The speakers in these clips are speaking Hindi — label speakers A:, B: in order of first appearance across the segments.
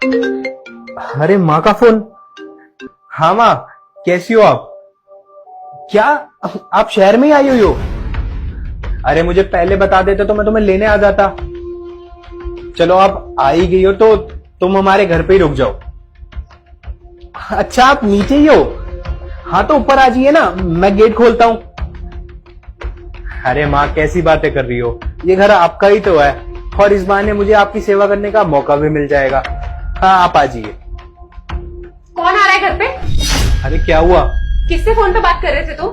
A: अरे माँ का फोन। हाँ माँ, कैसी हो आप? क्या आप शहर में ही आई हुई हो? अरे मुझे पहले बता देते तो मैं तुम्हें लेने आ जाता। चलो आप आ ही गई हो तो तुम हमारे घर पे ही रुक जाओ। अच्छा आप नीचे ही हो? हाँ तो ऊपर आ जाइए ना, मैं गेट खोलता हूँ। अरे माँ कैसी बातें कर रही हो, ये घर आपका ही तो है और इस बहाने मुझे आपकी सेवा करने का मौका भी मिल जाएगा। हाँ आप आ जाइए।
B: कौन आ रहा है घर पे?
A: अरे क्या हुआ?
B: किससे फोन पे बात कर रहे थे तुम?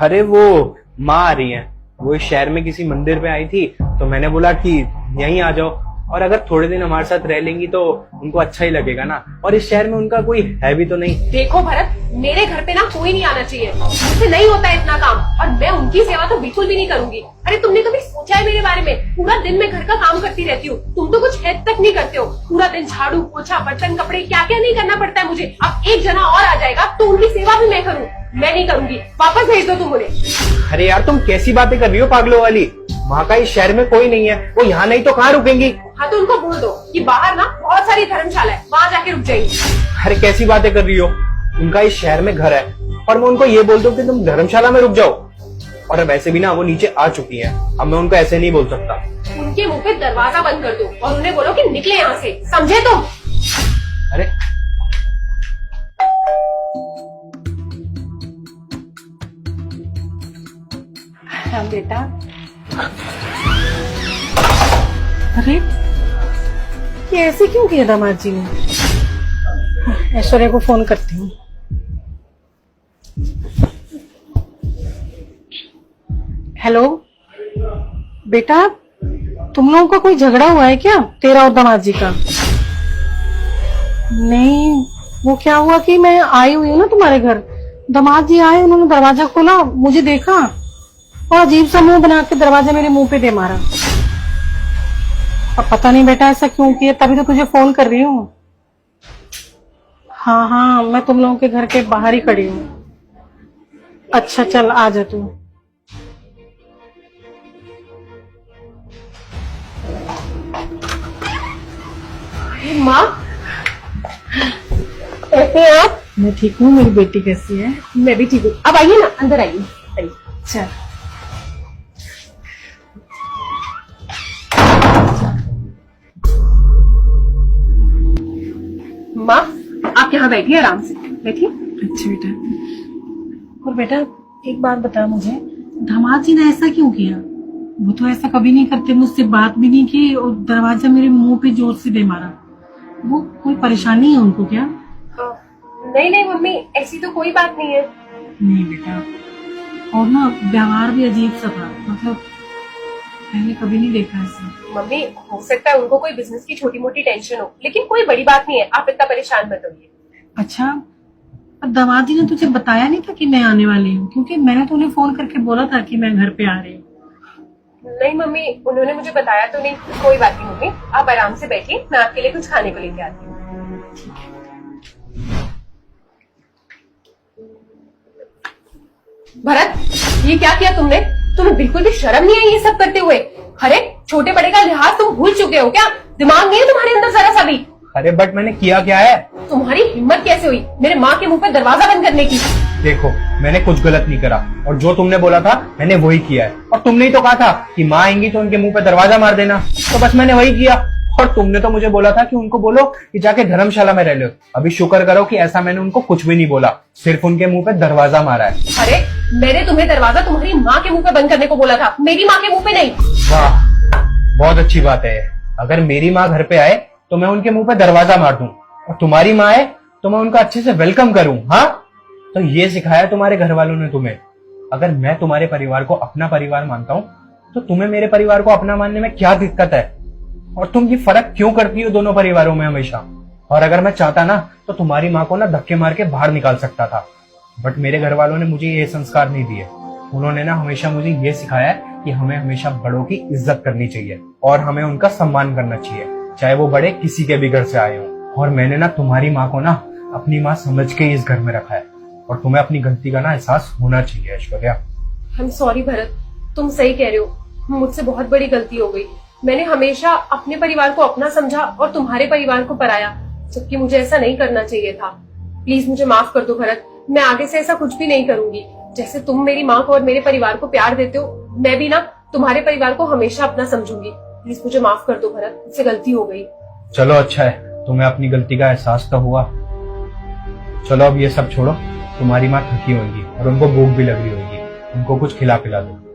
A: अरे वो माँ आ रही हैं, वो इस शहर में किसी मंदिर पे आई थी तो मैंने बोला कि यहीं आ जाओ, और अगर थोड़े दिन हमारे साथ रह लेंगी तो उनको अच्छा ही लगेगा ना, और इस शहर में उनका कोई है भी तो नहीं।
B: देखो भरत, मेरे घर पे ना कोई नहीं आना चाहिए, मुझसे नहीं होता है इतना काम, और मैं उनकी सेवा तो बिल्कुल भी नहीं करूंगी। अरे तुमने कभी सोचा है मेरे बारे में? पूरा दिन मैं घर का काम करती रहती हूँ, तुम तो कुछ हेल्प तक नहीं करते हो। पूरा दिन झाड़ू पोछा बर्तन कपड़े क्या क्या नहीं करना पड़ता है मुझे। अब एक जना और आ जाएगा तो उनकी सेवा भी मैं करूँ? मैं नहीं करूंगी, वापस भेज दो तुम उन्हें।
A: अरे यार तुम कैसी बातें कर रही हो पागलों वाली, वहाँ का इस शहर में कोई नहीं है, वो यहाँ नहीं तो कहाँ रुकेंगी?
B: हाँ तो उनको बोल दो कि बाहर ना बहुत सारी धर्मशाला है, वहाँ जाके रुक जाएंगी।
A: अरे कैसी बातें कर रही हो, उनका इस शहर में घर है और मैं उनको ये बोल दूं कि तुम धर्मशाला में रुक जाओ, और वैसे भी ना वो नीचे आ चुकी हैं, अब मैं उनको ऐसे नहीं बोल सकता।
B: उनके मुंह पे दरवाजा बंद कर दो और उन्हें बोलो कि निकले यहाँ से, समझे तुम?
A: अरे
B: हाँ बेटा।
C: अरे ये ऐसे क्यों किया दामाद जी ने? ऐश्वर्या को फोन करती हूँ। हेलो बेटा, तुम लोगों का कोई झगड़ा हुआ है क्या, तेरा और दामाद जी का? नहीं, वो क्या हुआ कि मैं आई हुई हूँ ना तुम्हारे घर, दामाद जी आए, उन्होंने दरवाजा खोला, मुझे देखा और अजीब सा मुंह बना के दरवाजा मेरे मुंह पे दे मारा। अब पता नहीं बेटा ऐसा क्यों किया, तभी तो तुझे फोन कर रही हूँ। हाँ हाँ, मैं तुम लोगों के घर के बाहर ही खड़ी हूँ। अच्छा चल आ जा तू।
B: माँ कैसे हैं आप?
C: मैं ठीक हूँ, मेरी बेटी कैसी है?
B: मैं भी ठीक हूँ। अब आइए ना, अंदर आइए।
C: चल
B: माँ आप यहाँ बैठिए, आराम से बैठिए।
C: अच्छा बेटा। और बेटा एक बात बता मुझे, दामाद जी ने ऐसा क्यों किया? वो तो ऐसा कभी नहीं करते, मुझसे बात भी नहीं की और दरवाजा मेरे मुंह पे जोर से दे मारा। वो कोई परेशानी है उनको क्या?
B: नहीं नहीं मम्मी, ऐसी तो कोई बात नहीं है।
C: नहीं बेटा, और ना व्यवहार भी अजीब सा था, मतलब मैंने कभी नहीं देखा ऐसा।
B: मम्मी हो सकता है उनको कोई बिजनेस की छोटी मोटी टेंशन हो, लेकिन कोई बड़ी बात नहीं है, आप इतना परेशान मत होइए।
C: अच्छा, अब दामाद जी ने तुझे बताया नहीं था कि मैं आने वाली हूँ? क्योंकि मैंने तो उन्हें फोन करके बोला था कि मैं घर पे आ रही हूँ।
B: नहीं मम्मी, उन्होंने मुझे बताया तो नहीं। कोई बात नहीं मम्मी, आप आराम से बैठिए, मैं आपके लिए कुछ खाने को लेके आती हूँ। भरत, ये क्या किया तुमने? तुम्हें बिल्कुल भी शर्म नहीं आई ये सब करते हुए? अरे छोटे बड़े का लिहाज तुम भूल चुके हो क्या? दिमाग नहीं है तुम्हारे अंदर जरा सा भी?
A: अरे बट मैंने किया क्या है?
B: तुम्हारी हिम्मत कैसे हुई मेरे माँ के मुंह पे दरवाजा बंद करने की?
A: देखो मैंने कुछ गलत नहीं करा, और जो तुमने बोला था मैंने वही किया है, और तुमने ही तो कहा था कि माँ आएंगी तो उनके मुंह पे दरवाजा मार देना, तो बस मैंने वही किया। और तुमने तो मुझे बोला था कि उनको बोलो कि जाके धर्मशाला में रह लो। अभी शुक्र करो कि ऐसा मैंने उनको कुछ भी नहीं बोला, सिर्फ उनके मुंह पे दरवाजा मारा है।
B: अरे मैंने तुम्हें दरवाजा तुम्हारी माँ के मुंह पे बंद करने को बोला था, मेरी माँ के मुंह पे नहीं।
A: वाह बहुत अच्छी बात है, अगर मेरी माँ घर पे आए तो मैं उनके मुंह पे दरवाजा मार दूं, और तुम्हारी माँ आए तो मैं उनका अच्छे से वेलकम करूं। हाँ तो ये सिखाया तुम्हारे घर वालों ने तुम्हें। अगर मैं तुम्हारे परिवार को अपना परिवार मानता हूँ तो तुम्हें मेरे परिवार को अपना मानने में क्या दिक्कत है? और तुम ये फर्क क्यों करती हो दोनों परिवारों में हमेशा? और अगर मैं चाहता ना तो तुम्हारी माँ को ना धक्के मार के बाहर निकाल सकता था, बट मेरे घर वालों ने मुझे ये संस्कार नहीं दिए। उन्होंने ना हमेशा मुझे ये सिखाया है कि हमें हमेशा बड़ों की इज्जत करनी चाहिए और हमें उनका सम्मान करना चाहिए, चाहे वो बड़े किसी के भी घर से आए हों। और मैंने ना तुम्हारी माँ को ना अपनी माँ समझ के इस घर में रखा है, और तुम्हें अपनी गलती का ना एहसास होना चाहिए ऐश्वर्या।
B: I'm sorry भरत, तुम सही कह रहे हो, मुझसे बहुत बड़ी गलती हो गई। मैंने हमेशा अपने परिवार को अपना समझा और तुम्हारे परिवार को पराया। जबकि मुझे ऐसा नहीं करना चाहिए था। प्लीज मुझे माफ कर दो भरत, मैं आगे से ऐसा कुछ भी नहीं करूंगी। जैसे तुम मेरी माँ को और मेरे परिवार को प्यार देते हो, मैं भी ना तुम्हारे परिवार को हमेशा अपना समझूंगी। प्लीज मुझे माफ कर दो भरत, मुझसे गलती हो गई।
A: चलो अच्छा है, तुम्हें अपनी गलती का एहसास तो हुआ। चलो अब ये सब छोड़ो, तुम्हारी माँ थकी होंगी और उनको भूख भी लग रही होगी, उनको कुछ खिला पिला दो।